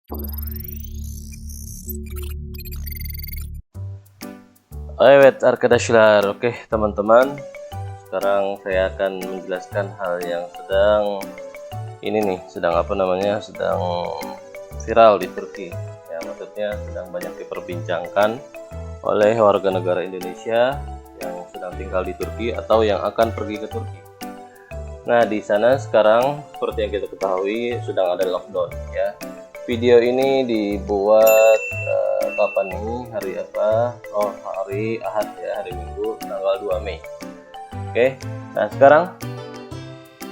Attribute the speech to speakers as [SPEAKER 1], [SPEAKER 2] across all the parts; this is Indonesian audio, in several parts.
[SPEAKER 1] Evet arkadaşlar, oke teman-teman, sekarang saya akan menjelaskan hal yang sedang viral di Turki. Ya, maksudnya sedang banyak diperbincangkan oleh warga negara Indonesia yang sedang tinggal di Turki atau yang akan pergi ke Turki. Nah, di sana sekarang seperti yang kita ketahui sedang ada lockdown ya. Video ini dibuat kapan nih? Hari apa? Oh, hari Ahad ya, hari Minggu tanggal 2 Mei. Oke. Nah, sekarang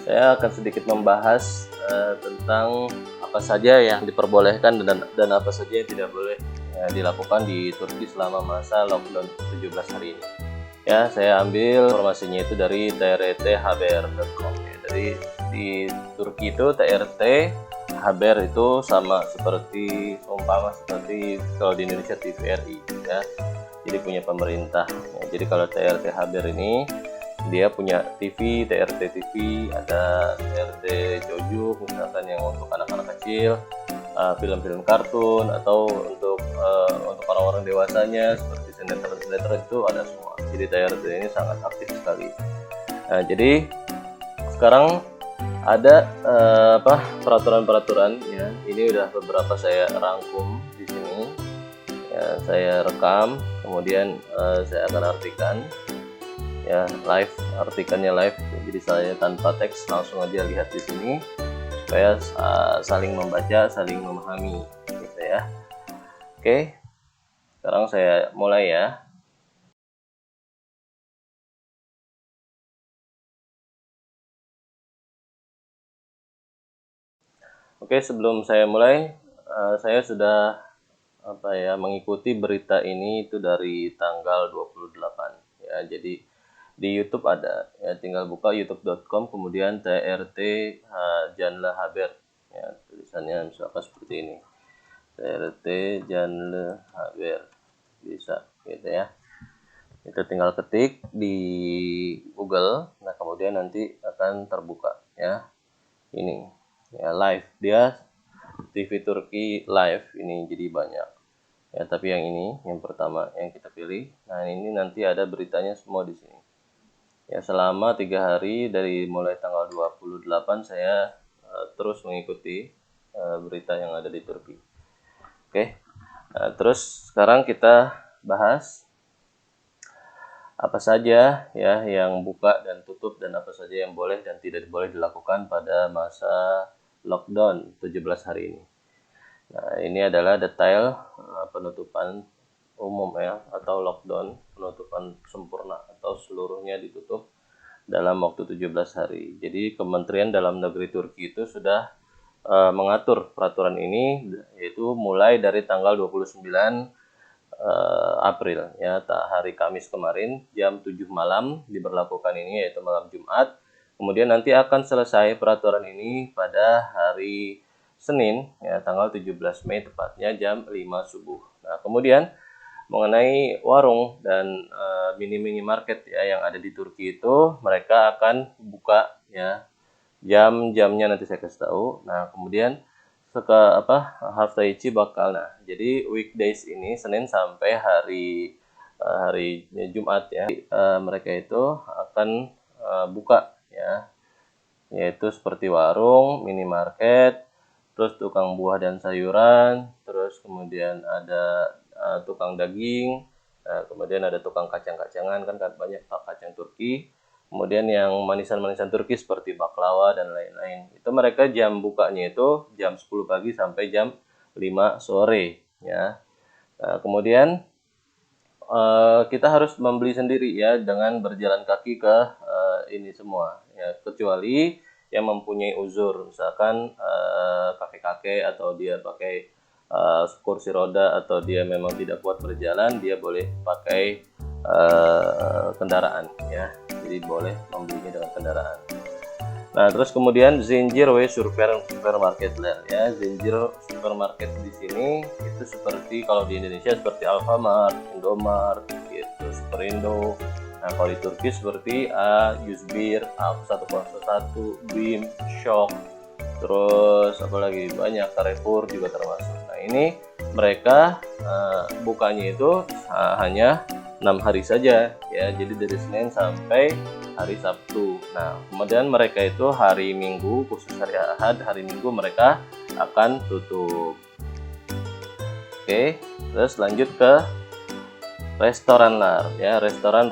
[SPEAKER 1] saya akan sedikit membahas tentang apa saja yang diperbolehkan dan apa saja yang tidak boleh dilakukan di Turki selama masa lockdown 17 hari ini. Ya, saya ambil informasinya itu dari trthaber.com ya. Jadi di Turki itu TRT Haber itu sama seperti kalau di Indonesia TVRI ya. Jadi punya pemerintah. Ya, jadi kalau TRT Haber ini dia punya TV, TRT TV, ada TRT Jojuk misalkan yang untuk anak-anak kecil, film-film kartun, atau untuk orang-orang dewasanya seperti sinetron itu ada semua. Jadi TRT ini sangat aktif sekali. Nah, jadi sekarang ada peraturan-peraturan ya. Ini udah beberapa saya rangkum di sini. Ya, saya rekam, kemudian saya akan artikan ya, artikannya live. Jadi saya tanpa teks, langsung aja lihat di sini supaya saling membaca, saling memahami gitu ya. Oke. Sekarang saya mulai ya. Oke, sebelum saya mulai, saya sudah mengikuti berita ini itu dari tanggal 28 ya. Jadi di YouTube ada ya, tinggal buka youtube.com kemudian TRT Janle Haber ya, tulisannya misalkan seperti ini, TRT Janle Haber, bisa gitu ya. Itu tinggal ketik di Google, nah kemudian nanti akan terbuka ya, ini ya, live, dia TV Turki live ini, jadi banyak ya. Tapi yang ini yang pertama yang kita pilih, nah ini nanti ada beritanya semua di sini ya. Selama 3 hari dari mulai tanggal 28 saya terus mengikuti berita yang ada di Turki. Oke. Nah, terus sekarang kita bahas apa saja ya yang buka dan tutup, dan apa saja yang boleh dan tidak boleh dilakukan pada masa lockdown 17 hari ini. Nah, ini adalah detail penutupan umum ya, atau lockdown, penutupan sempurna atau seluruhnya ditutup dalam waktu 17 hari. Jadi Kementerian Dalam Negeri Turki itu sudah mengatur peraturan ini, yaitu mulai dari tanggal 29 April ya, hari Kamis kemarin jam 7 malam diberlakukan ini, yaitu malam Jumat. Kemudian nanti akan selesai peraturan ini pada hari Senin ya, tanggal 17 Mei tepatnya jam 5 subuh. Nah, kemudian mengenai warung dan mini market ya yang ada di Turki itu, mereka akan buka ya, jam-jamnya nanti saya kasih tahu. Nah, kemudian Hafta Ichi bakal, nah jadi weekdays ini Senin sampai hari Jumat ya, mereka itu akan buka ya, yaitu seperti warung, minimarket, terus tukang buah dan sayuran, terus kemudian ada tukang daging, kemudian ada tukang kacang-kacangan, kan banyak kacang Turki, kemudian yang manisan-manisan Turki seperti baklava dan lain-lain. Itu mereka jam bukanya itu jam 10 pagi sampai jam 5 sore ya. Nah, kemudian kita harus membeli sendiri ya, dengan berjalan kaki ke ini semua ya, kecuali yang mempunyai uzur, misalkan kakek-kakek atau dia pakai kursi roda, atau dia memang tidak kuat berjalan, dia boleh pakai kendaraan ya. Jadi boleh membelinya dengan kendaraan. Nah, terus kemudian Zincir supermarket ya. Zincir supermarket di sini itu seperti kalau di Indonesia seperti Alfamart, Indomart gitu, Superindo. Nah, kalau di Turki seperti A101, BİM, Shock, terus apalagi banyak, Carrefour juga termasuk. ini mereka bukanya itu hanya 6 hari saja ya, jadi dari Senin sampai hari Sabtu. Nah, kemudian mereka itu hari Minggu, khusus hari Ahad, hari Minggu mereka akan tutup. Oke, terus lanjut ke restoran Lar ya, restoran.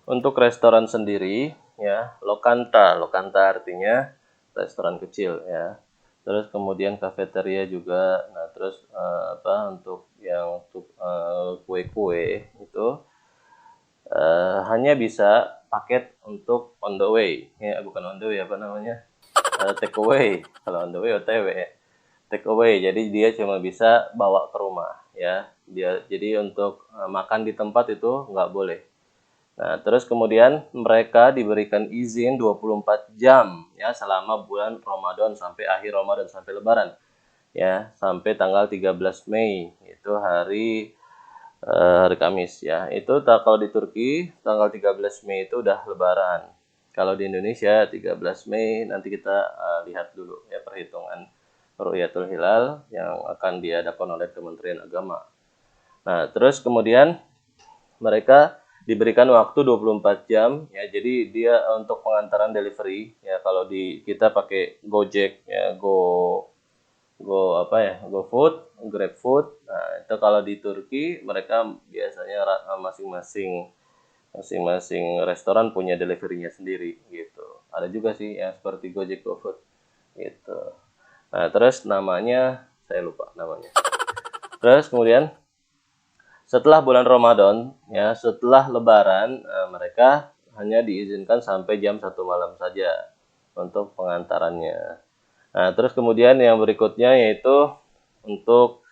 [SPEAKER 1] Untuk restoran sendiri ya, lokanta artinya restoran kecil ya. Terus kemudian kafeteria juga. Nah, terus untuk yang kue-kue itu hanya bisa paket untuk on the way ya, bukan on the way, apa namanya, take away. Kalau on the way OTW, take away, jadi dia cuma bisa bawa ke rumah ya. Jadi untuk makan di tempat itu nggak boleh. Nah, terus kemudian mereka diberikan izin 24 jam ya selama bulan Ramadan sampai akhir Ramadan, sampai Lebaran ya, sampai tanggal 13 Mei itu hari Kamis ya. Itu kalau di Turki tanggal 13 Mei itu udah Lebaran. Kalau di Indonesia 13 Mei nanti kita lihat dulu ya perhitungan Ru'yatul Hilal yang akan diadakan oleh Kementerian Agama. Nah, terus kemudian mereka diberikan waktu 24 jam ya. Jadi dia untuk pengantaran delivery ya, kalau di kita pakai Gojek ya, GoFood, GrabFood. Nah, itu kalau di Turki mereka biasanya masing-masing restoran punya deliverynya sendiri gitu. Ada juga sih yang seperti Gojek, GoFood gitu. Nah, terus namanya saya lupa namanya. Terus kemudian setelah bulan Ramadan ya, setelah Lebaran, mereka hanya diizinkan sampai jam 1 malam saja untuk pengantarannya. Nah, terus kemudian yang berikutnya yaitu untuk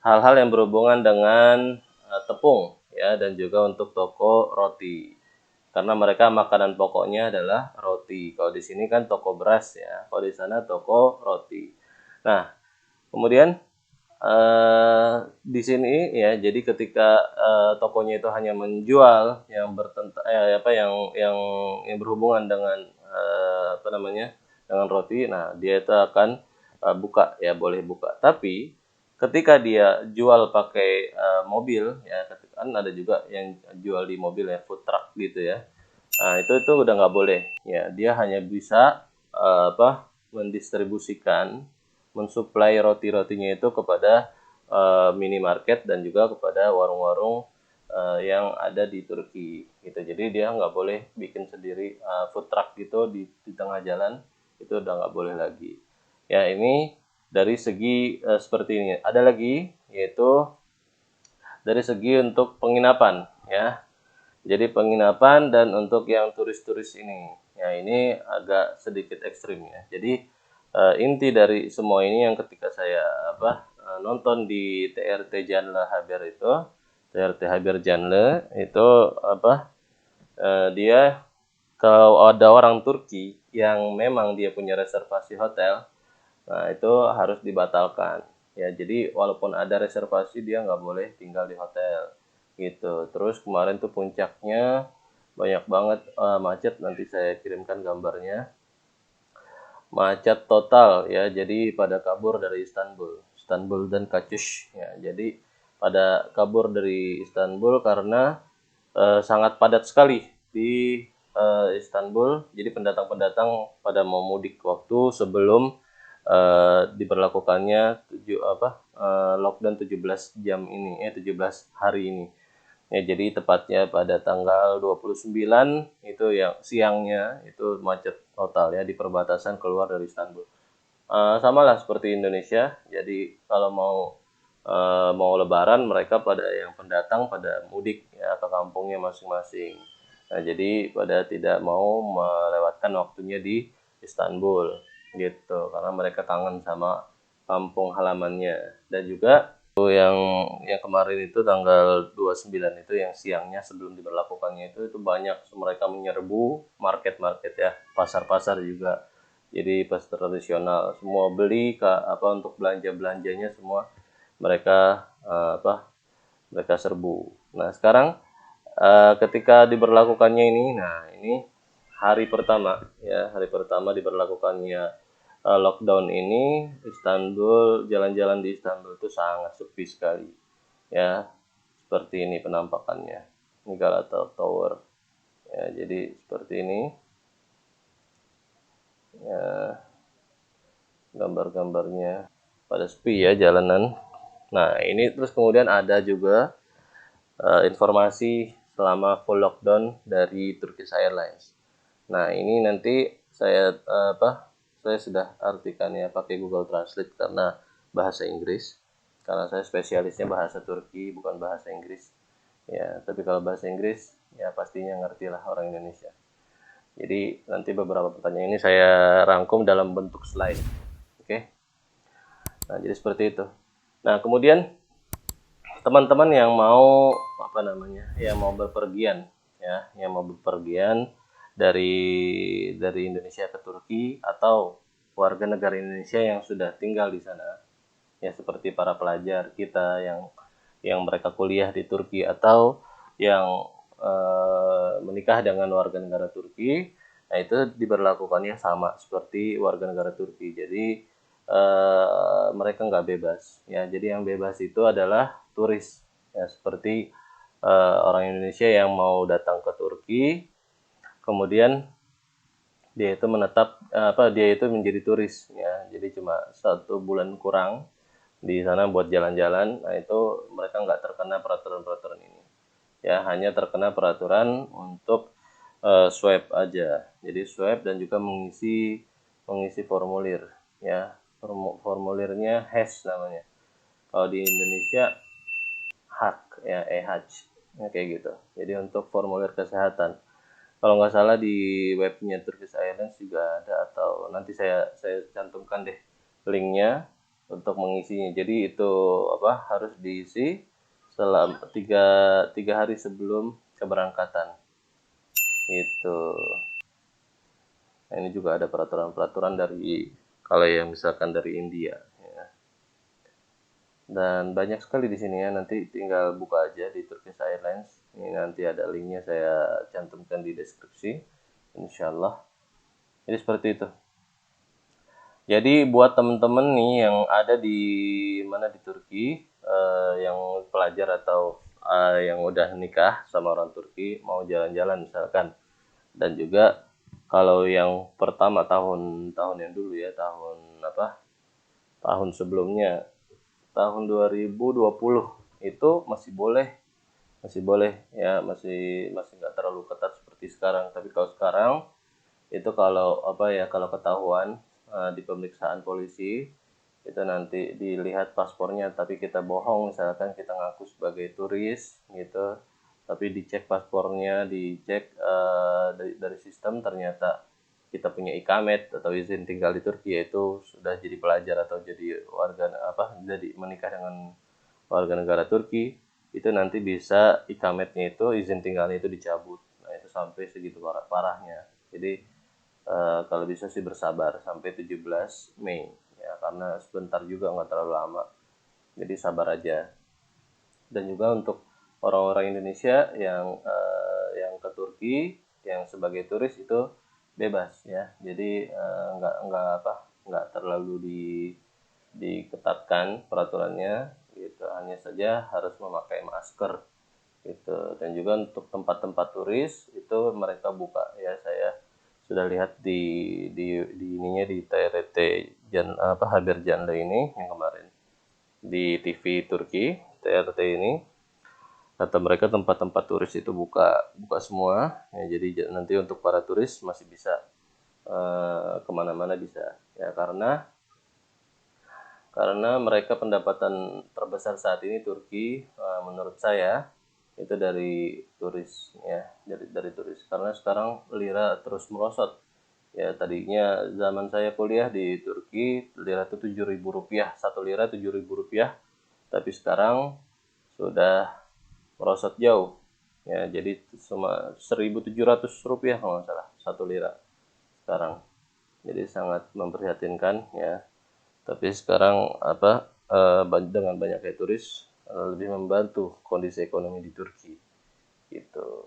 [SPEAKER 1] hal-hal yang berhubungan dengan tepung ya, dan juga untuk toko roti. Karena mereka makanan pokoknya adalah roti. Kalau di sini kan toko beras ya, kalau di sana toko roti. Nah, kemudian di sini ya, jadi ketika tokonya itu hanya menjual yang yang berhubungan dengan dengan roti, nah dia itu akan buka ya, boleh buka. Tapi ketika dia jual pakai mobil ya, kan ada juga yang jual di mobil ya, food truck gitu ya. Nah, itu udah nggak boleh ya, dia hanya bisa mendistribusikan, mensuplai roti-rotinya itu kepada minimarket dan juga kepada warung-warung yang ada di Turki gitu. Jadi dia nggak boleh bikin sendiri food truck gitu di tengah jalan, itu udah nggak boleh lagi ya. Ini dari segi seperti ini. Ada lagi yaitu dari segi untuk penginapan ya. Jadi penginapan dan untuk yang turis-turis ini ya, ini agak sedikit ekstrim ya. Jadi inti dari semua ini yang ketika saya nonton di TRT Janle Haber itu, TRT Haber Janle itu dia kalau ada orang Turki yang memang dia punya reservasi hotel, nah itu harus dibatalkan ya. Jadi walaupun ada reservasi dia nggak boleh tinggal di hotel gitu. Terus kemarin tuh puncaknya banyak banget macet, nanti saya kirimkan gambarnya. Macet total ya, jadi pada kabur dari Istanbul dan Kaçış ya. Jadi pada kabur dari Istanbul karena sangat padat sekali di Istanbul. Jadi pendatang-pendatang pada mau mudik waktu sebelum diberlakukannya lockdown 17 jam ini 17 hari ini. Ya, jadi tepatnya pada tanggal 29 itu yang siangnya itu macet total ya di perbatasan keluar dari Istanbul. Sama lah seperti Indonesia. Jadi kalau mau Lebaran mereka pada yang pendatang pada mudik ya ke kampungnya masing-masing. Nah, jadi pada tidak mau melewatkan waktunya di Istanbul gitu karena mereka kangen sama kampung halamannya. Dan juga yang kemarin itu tanggal 29 itu yang siangnya sebelum diberlakukannya itu banyak mereka menyerbu market-market ya, pasar-pasar juga. Jadi pasar tradisional semua beli untuk belanja-belanjanya semua mereka mereka serbu. Nah, sekarang ketika diberlakukannya ini, nah ini hari pertama ya, hari pertama diberlakukannya lockdown ini Istanbul, jalan-jalan di Istanbul itu sangat sepi sekali ya. Seperti ini penampakannya, ini Galata Tower ya. Jadi seperti ini ya, gambar-gambarnya pada sepi ya jalanan. Nah ini terus kemudian ada juga informasi selama full lockdown dari Turkish Airlines. Nah ini nanti saya saya sudah artikan ya pakai Google Translate karena bahasa Inggris, karena saya spesialisnya bahasa Turki bukan bahasa Inggris ya. Tapi kalau bahasa Inggris ya pastinya ngerti lah orang Indonesia. Jadi nanti beberapa pertanyaan ini saya rangkum dalam bentuk slide. Oke. Nah jadi seperti itu. Nah kemudian teman-teman yang mau yang mau berpergian ya, yang mau berpergian dari Indonesia ke Turki atau warga negara Indonesia yang sudah tinggal di sana ya, seperti para pelajar kita yang mereka kuliah di Turki atau yang menikah dengan warga negara Turki. Nah itu diberlakukannya sama seperti warga negara Turki. Jadi mereka nggak bebas ya. Jadi yang bebas itu adalah turis ya, seperti orang Indonesia yang mau datang ke Turki, kemudian dia itu dia itu menjadi turis ya. Jadi cuma 1 bulan kurang di sana buat jalan-jalan. Nah itu mereka nggak terkena peraturan-peraturan ini ya, hanya terkena peraturan untuk swab aja. Jadi swab dan juga mengisi formulir ya. Formulirnya HES namanya. Kalau di Indonesia HAK ya, ya, kayak gitu. Jadi untuk formulir kesehatan, kalau nggak salah di webnya Turkish Airlines juga ada, atau nanti saya cantumkan deh linknya untuk mengisinya. Jadi itu harus diisi selama tiga hari sebelum keberangkatan itu. Nah, ini juga ada peraturan-peraturan dari kalau yang misalkan dari India ya. Dan banyak sekali di sini ya, nanti tinggal buka aja di Turkish Airlines. Ini nanti ada linknya, saya cantumkan di deskripsi insyaallah. Jadi seperti itu. Jadi buat temen-temen nih yang ada di di Turki, yang pelajar atau yang udah nikah sama orang Turki mau jalan-jalan misalkan, dan juga kalau yang pertama tahun yang dulu ya, tahun sebelumnya, tahun 2020 itu masih boleh ya, masih nggak terlalu ketat seperti sekarang. Tapi kalau sekarang itu kalau ketahuan di pemeriksaan polisi itu nanti dilihat paspornya, tapi kita bohong, misalkan kita ngaku sebagai turis gitu, tapi dicek paspornya, dicek dari sistem, ternyata kita punya ikamet atau izin tinggal di Turki, yaitu sudah jadi pelajar atau jadi jadi menikah dengan warga negara Turki, itu nanti bisa ikametnya itu, izin tinggalnya itu dicabut. Nah itu sampai segitu parahnya. Jadi kalau bisa sih bersabar sampai 17 Mei ya, karena sebentar juga, nggak terlalu lama, jadi sabar aja. Dan juga untuk orang-orang Indonesia yang ke Turki yang sebagai turis itu bebas ya, jadi nggak terlalu diketatkan peraturannya gitu, hanya saja harus memakai masker gitu. Dan juga untuk tempat-tempat turis itu mereka buka ya, saya sudah lihat di ininya, di TRT Haber Canlı ini yang kemarin di TV Turki, TRT ini kata mereka tempat-tempat turis itu buka semua ya. Jadi nanti untuk para turis masih bisa kemana-mana bisa ya, karena mereka pendapatan terbesar saat ini Turki, menurut saya itu dari turis ya, dari turis, karena sekarang lira terus merosot ya. Tadinya zaman saya kuliah di Turki, lira itu 7.000 rupiah, 1 lira 7.000 rupiah, tapi sekarang sudah merosot jauh ya, jadi cuma 1.700 rupiah kalau nggak salah 1 lira sekarang. Jadi sangat memprihatinkan ya. Tapi sekarang dengan banyaknya turis lebih membantu kondisi ekonomi di Turki gitu.